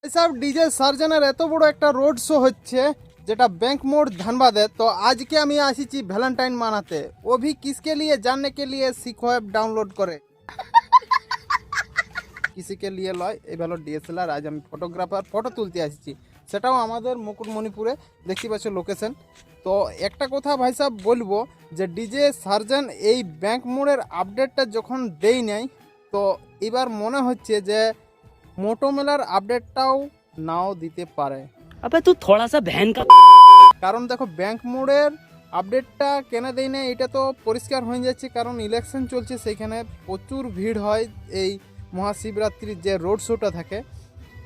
এসব ডিজে সার্জনের এত বড় একটা রোড শো হচ্ছে যেটা बैंक मोड़ धनबाद है। तो आज के আমি আসিছি ভ্যালেন্টাইন মানাতে, वो भी किसके लिए जानने के लिए सीखो ऐप डाउनलोड করে किसी के लिए লয়। এই ভালো ডিএসএলআর আজ আমি ফটোগ্রাফার ফটো তুলতে আসিছি, সেটাও আমাদের মুকুটমণিপুরে দেখতে পাচ্ছ লোকেশন। তো একটা কথা ভাই সাহেব বলবো যে ডিজে সার্জন এই बैंक মোড়ের আপডেটটা যখন দেই নাই, তো এবার মনে হচ্ছে যে মোটো মেলার আপডেটটাও নাও দিতে পারে। अबे तू थोड़ा सा बहन का কারণ দেখো बैंक মোড়ের আপডেটটা কেন দেই না এটা তো পরিষ্কার হয়ে যাচ্ছে, কারণ ইলেকশন চলছে, সেইখানে প্রচুর ভিড় হয় এই মহাশিবরাত্রির যে রোড শোটা থাকে।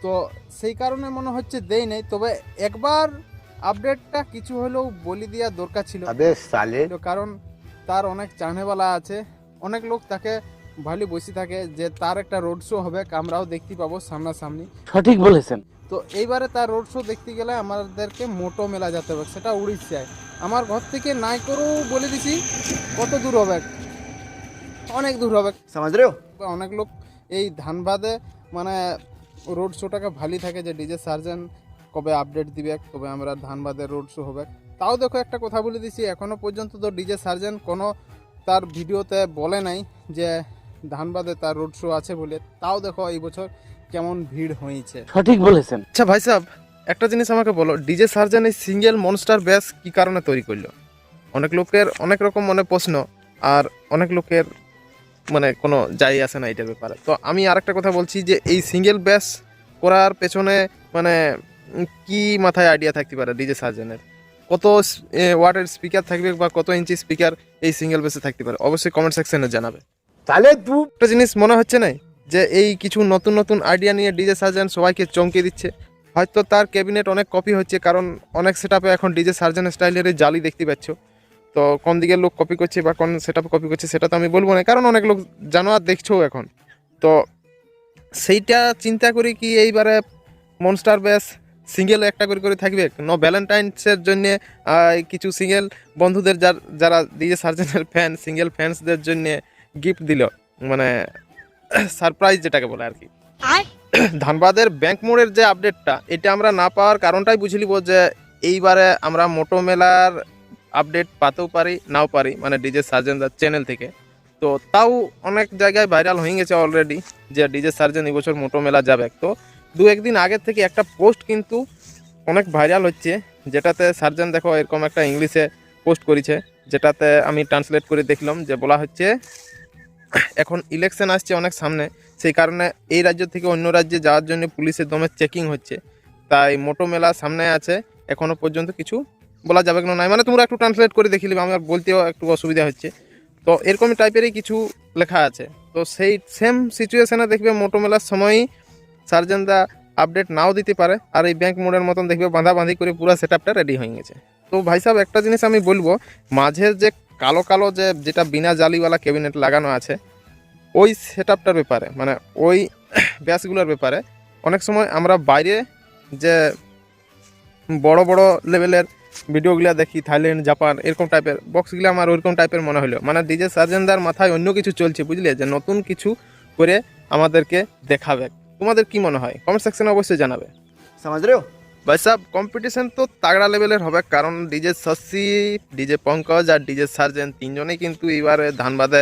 তো সেই কারণে মনে হচ্ছে দেই নাই, তবে একবার আপডেটটা কিছু হলেও বলি দেওয়া দরকার ছিল। কারণ তার অনেক চাহনেওয়ালা আছে, অনেক লোক তাকে ভালো বসে থাকে যে তার একটা রোড শো হবে, আমরাও দেখতে পাবো সামনাসামনি। সঠিক বলেছেন। তো এইবারে তার রোড শো দেখতে গেলে আমাদেরকে মোটো মেলা যেতে হবে, সেটা উড়িষ্যায়। আমার ঘর থেকে নাই করেও বলে দিছি কত দূর হবে, অনেক দূর হবে, समझ रहे हो। অনেক লোক এই ধানবাদে মানে রোড শোটাকে ভালি থাকে যে ডিজে সার্জন কবে আপডেট দিবে, কবে আমরা ধানবাদের রোড শো হবে। তাও দেখো একটা কথা বলে দিছি, এখনও পর্যন্ত তো ডিজে সার্জন কোনো তার ভিডিওতে বলে নাই যে ধানবাদে তার রোড শো আছে বলে। তাও দেখো এই বছর কেমন ভিড় হয়েছে। সঠিক বলেছেন। আচ্ছা ভাই সাহেব, একটা জিনিস আমাকে বলো, ডিজে সার্জন এই সিঙ্গেল মনস্টার ব্যাস কি কারণে তৈরি করলো? অনেক লোকের অনেক রকম মনে প্রশ্ন, আর অনেক লোকের মানে কোনো যাই আসে না এটার ব্যাপারে। তো আমি আরেকটা কথা বলছি যে এই সিঙ্গেল ব্যাস করার পেছনে মানে কি মাথায় আইডিয়া থাকতে পারে ডিজে সার্জনের? কত ওয়াটের স্পিকার থাকবে বা কত ইঞ্চি স্পিকার এই সিঙ্গেল বেসে থাকতে পারে? অবশ্যই কমেন্ট সেকশনে জানাবে। তাহলে তু একটা জিনিস মনে হচ্ছে না যে এই কিছু নতুন নতুন আইডিয়া নিয়ে ডিজে সার্জন সবাইকে চমকে দিচ্ছে? হয়তো তার ক্যাবিনেট অনেক কপি হচ্ছে, কারণ অনেক সেটআপে এখন ডিজে সার্জন স্টাইলের জালি দেখতে পাচ্ছ। তো কোন দিকের লোক কপি করছে বা কোন সেটআপে কপি করছে সেটা তো আমি বলবো না, কারণ অনেক লোক জানো আর দেখছো এখন। তো সেইটা চিন্তা করি কি এইবারে মনস্টার ব্যাস সিঙ্গেল একটা করে করে থাকবে ন ভ্যালেন্টাইন্সের জন্য কিছু সিঙ্গেল বন্ধুদের যারা ডিজে সার্জনের ফ্যান, সিঙ্গেল ফ্যান্সদের জন্য গিফট দিল, মানে সারপ্রাইজ যেটাকে বলে আর কি। ধানবাদের बैंक মোড়ের যে আপডেটটা, এটা আমরা না পাওয়ার কারণটাই বুঝে নিব যে এইবারে আমরা মোটো মেলার আপডেট পাতেও পারি নাও পারি, মানে ডিজে সার্জেনদার চ্যানেল থেকে। তো তাও অনেক জায়গায় ভাইরাল হয়ে গেছে অলরেডি যে ডিজে সার্জেন এবছর মোটো মেলা যাবে। তো দু একদিন আগের থেকে একটা পোস্ট কিন্তু অনেক ভাইরাল হচ্ছে, যেটাতে সার্জেন দেখো এরকম একটা ইংলিশে পোস্ট করেছে, যেটাতে আমি ট্রান্সলেট করে দেখলাম যে বলা হচ্ছে এখন ইলেকশন আসছে অনেক সামনে, সেই কারণে এই রাজ্য থেকে অন্য রাজ্যে যাওয়ার জন্য পুলিশের দমে চেকিং হচ্ছে, তাই মোটো মেলা সামনে আছে, এখনও পর্যন্ত কিছু বলা যাবে কেন নাই। মানে তোমরা একটু ট্রান্সলেট করে দেখে নিবে, আমার বলতেও একটু অসুবিধা হচ্ছে। তো এরকমই টাইপেরই কিছু লেখা আছে। তো সেই সেম সিচুয়েশানে দেখবে মোটো মেলার সময়ই সার্জেনদা আপডেট নাও দিতে পারে, আর এই बैंक মোড়ের মতন দেখবে বাঁধাবাঁধি করে পুরো সেটআপটা রেডি হয়ে গেছে। তো ভাই সাহেব একটা জিনিস আমি বলবো, মাঝের যে কালো কালো যেটা বিনা জালিওয়ালা ক্যাবিনেট লাগানো আছে, ওই সেটআপটার ব্যাপারে মানে ওই ব্যাসগুলোর ব্যাপারে অনেক সময় আমরা বাইরে যে বড় বড় লেভেলের ভিডিওগুলো দেখি, থাইল্যান্ড জাপান এরকম টাইপের বক্সগুলো আমার ওইরকম টাইপের মনে হলো, মানে ডিজে সার্জেনদার মাথায় অন্য কিছু চলছে, বুঝলে, যে নতুন কিছু করে আমাদেরকে দেখাবে। তোমাদের কি মনে হয় কমেন্ট সেকশনে অবশ্যই জানাবে। समझ रहे हो। ভাই সাহেব কম্পিটিশন তো তাগড়া লেভেলের হবে, কারণ ডিজে শশী, ডিজে পঙ্কজ আর ডিজে সার্জেন তিনজনেই কিন্তু এবারে ধানবাদে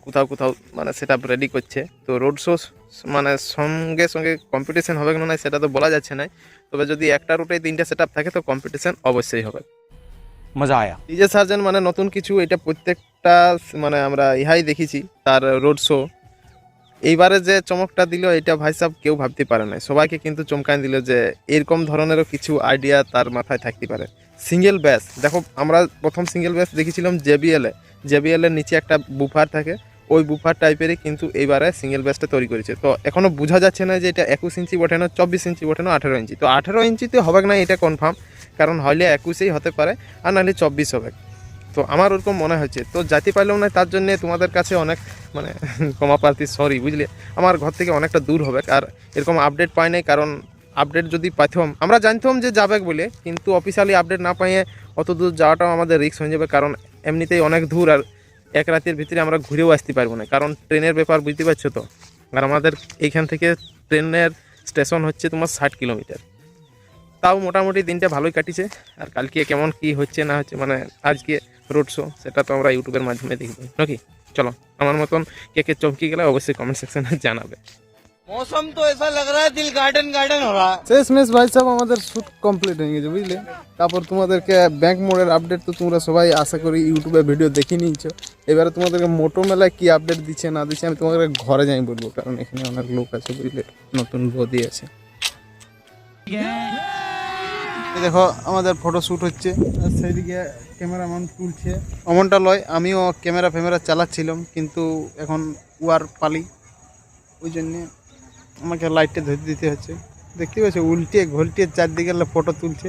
কোথাও কোথাও মানে সেটা রেডি করছে। তো রোড শো মানে সঙ্গে সঙ্গে কম্পিটিশন হবে না সেটা তো বলা যাচ্ছে না, তবে যদি একটা রুটে তিনটা সেটআপ থাকে তো কম্পিটিশন অবশ্যই হবে। মজা আয়া। ডিজে সার্জেন মানে নতুন কিছু, এটা প্রত্যেকটা মানে আমরা ইহাই দেখেছি তার রোড শো। এইবারে যে চমকটা দিল এটা ভাই সাহেব কেউ ভাবতে পারে না, সবাইকে কিন্তু চমকায় দিল যে এরকম ধরনেরও কিছু আইডিয়া তার মাথায় থাকতে পারে। সিঙ্গেল ব্যাস দেখো, আমরা প্রথম সিঙ্গেল ব্যাস দেখেছিলাম জেবিএল এর নিচে একটা বুফার থাকে, ওই বুফার টাইপেরই কিন্তু এইবারে সিঙ্গেল ব্যাসটা তৈরি করেছে। তো এখনও বোঝা যাচ্ছে না যে এটা 21 ইঞ্চি বটে না 24 ইঞ্চি বটে না 18 ইঞ্চি। তো 18 ইঞ্চিতে হবে না এটা কনফার্ম, কারণ হলে 21ই হতে পারে আর নাহলে 24 হবে। তো আমার ওরকম মনে হচ্ছে। তো যাইতে পারলাম না, তার জন্যে তোমাদের কাছে অনেক মানে ক্ষমা প্রার্থী, সরি, বুঝলে, আমার ঘর থেকে অনেকটা দূর হবে আর এরকম আপডেট পাই নাই। কারণ আপডেট যদি পাইতাম, আমরা জানতাম যে যাবে বলে, কিন্তু অফিসিয়ালি আপডেট না পাইয়ে অত দূর যাওয়াটাও আমাদের রিস্ক হয়ে যাবে, কারণ এমনিতেই অনেক দূর আর এক রাতের ভিতরে আমরা ঘুরেও আসতে পারবো না, কারণ ট্রেনের ব্যাপার বুঝতে পারছো তো। আর আমাদের এইখান থেকে ট্রেনের স্টেশন হচ্ছে তোমার 60 কিলোমিটার। তাও মোটামুটি দিনটা ভালোই কাটিছে। আর কালকে কেমন কি হচ্ছে না হচ্ছে মানে আজকে রোড শো, সেটা তো আমরা ইউটিউবের মাধ্যমে দেখবো নাকি। চলো, আমার মতন কে কে চমকি গেলে অবশ্যই কমেন্ট সেকশনে জানাবে। मौसम तो ऐसा लग रहा है दिल गार्डन गार्डन हो रहा है। শেষমেশ ভাই সব আমাদের শ্যুট কমপ্লিট হয়ে গেছে বুঝলে। তারপর তোমাদেরকে ব্যাংক মোড়ের আপডেট তো তোমরা সবাই আশা করি ইউটিউবে ভিডিও দেখে নিয়েছো। এবারে তোমাদেরকে মোটো মেলায় কি আপডেট দিচ্ছে না দিচ্ছে আমি তোমাদের ঘরে যাই বলবো, কারণ এখানে অনেক লোক আছে বুঝলে, নতুন বদি আছে। এই দেখো আমাদের ফটো শ্যুট হচ্ছে, আর সেইদিকে ক্যামেরাম্যান তুলছে। অমনটা লয়, আমিও ক্যামেরা ফ্যামেরা চালাচ্ছিলাম, কিন্তু এখন ওয়ার পালি, ওই জন্যে আমাকে লাইটটা ধরে দিতে হচ্ছে। দেখতে পাচ্ছ উল্টে ঘুলটে চারদিকে ফটো তুলছে।